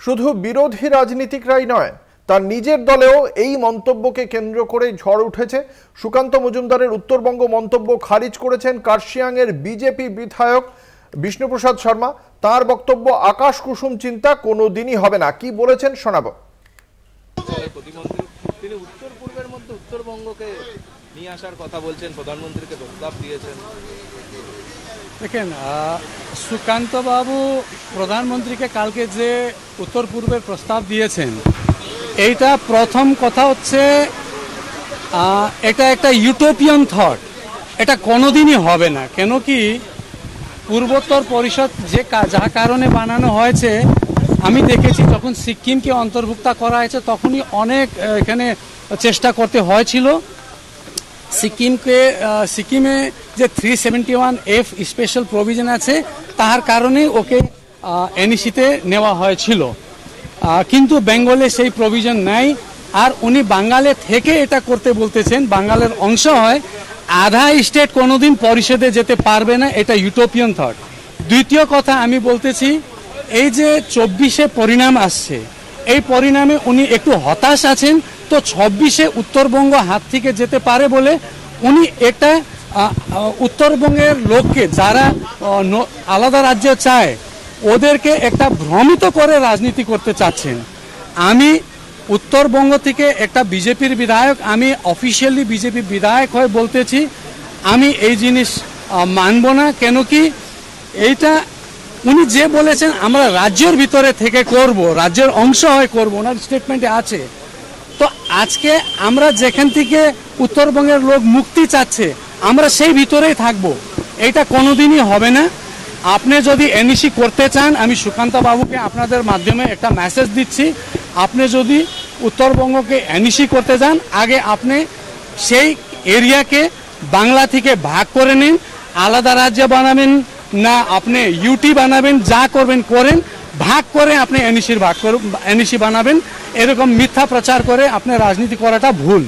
শুধু বিরোধী রাজনীতিকরাই নয়, তার নিজের দলেও এই মন্তব্যকে কেন্দ্র করে ঝড় উঠেছে। সুকান্ত মজুমদারের উত্তরবঙ্গ মন্তব্য খারিজ করেছেন কার্শিয়াংয়ের বিজেপি বিধায়ক বিষ্ণুপ্রসাদ শর্মা। তার বক্তব্য, আকাশ কুসুম চিন্তা কোনোদিনই হবে না। কি বলেছেন শোনাবো। তিনি উত্তর পূর্বের মধ্যে উত্তরবঙ্গকে নিয়ে আসার কথা বলছেন, প্রধানমন্ত্রীকে প্রস্তাব দিয়েছেন। দেখেন, সুকান্ত বাবু প্রধানমন্ত্রীকে কালকে যে উত্তর পূর্বের প্রস্তাব দিয়েছেন, এইটা প্রথম কথা হচ্ছে এটা একটা ইউটোপিয়ান থট। এটা কোনোদিনই হবে না। কেন কি, পূর্বোত্তর পরিষদ যা কারণে বানানো হয়েছে, আমি দেখেছি যখন সিকিমকে অন্তর্ভুক্ত করা হয়েছে তখনই অনেক এখানে চেষ্টা করতে হয়েছিল। সিকিমে যে 371F স্পেশাল প্রভিশন আছে, তার কারণে ওকে এনইসিতে নেওয়া হয়েছিল। কিন্তু বেঙ্গলে সেই প্রভিশন নাই। আর উনি বাঙ্গালে থেকে এটা করতে বলতেছেন, বাঙ্গালের অংশ হয়। আধা স্টেট কোনোদিন পরিষদে যেতে পারবে না, এটা ইউটোপিয়ান থট। দ্বিতীয় কথা আমি বলতেছি, এই যে 24-এ পরিণাম আসছে, এই পরিণামে উনি একটু হতাশ আছেন। তো 26-এ উত্তরবঙ্গ হাত থেকে যেতে পারে বলে উনি একটা উত্তরবঙ্গের লোককে, যারা আলাদা রাজ্য চায়, ওদেরকে একটা ভ্রমিত করে রাজনীতি করতে চাচ্ছেন। আমি উত্তরবঙ্গ থেকে একটা বিজেপির বিধায়ক, আমি অফিসিয়ালি বিজেপি বিধায়ক হয়ে বলতেছি, আমি এই জিনিস মানব না। কেন কি, এইটা উনি যে বলেছেন আমরা রাজ্যের ভিতরে থেকে করব, রাজ্যের অংশ হয়ে করব, ওনার স্টেটমেন্টে আছে। তো আজকে আমরা যেখান থেকে উত্তরবঙ্গের লোক মুক্তি চাচ্ছে, আমরা সেই ভিতরেই থাকব। এইটা কোনোদিনই হবে না। আপনি যদি এনইসি করতে চান, আমি সুকান্ত বাবুকে আপনাদের মাধ্যমে একটা মেসেজ দিচ্ছি, আপনি যদি উত্তরবঙ্গকে এনইসি করতে চান, আগে আপনি সেই এরিয়াকে বাংলা থেকে ভাগ করে নিন। আলাদা রাজ্য বানাবেন না, আপনি ইউটি বানাবেন, যা করবেন করেন, ভাগ করে আপনি এনইসি বানাবেন। এরকম মিথ্যা প্রচার করে আপনি রাজনীতি করাটা ভুল।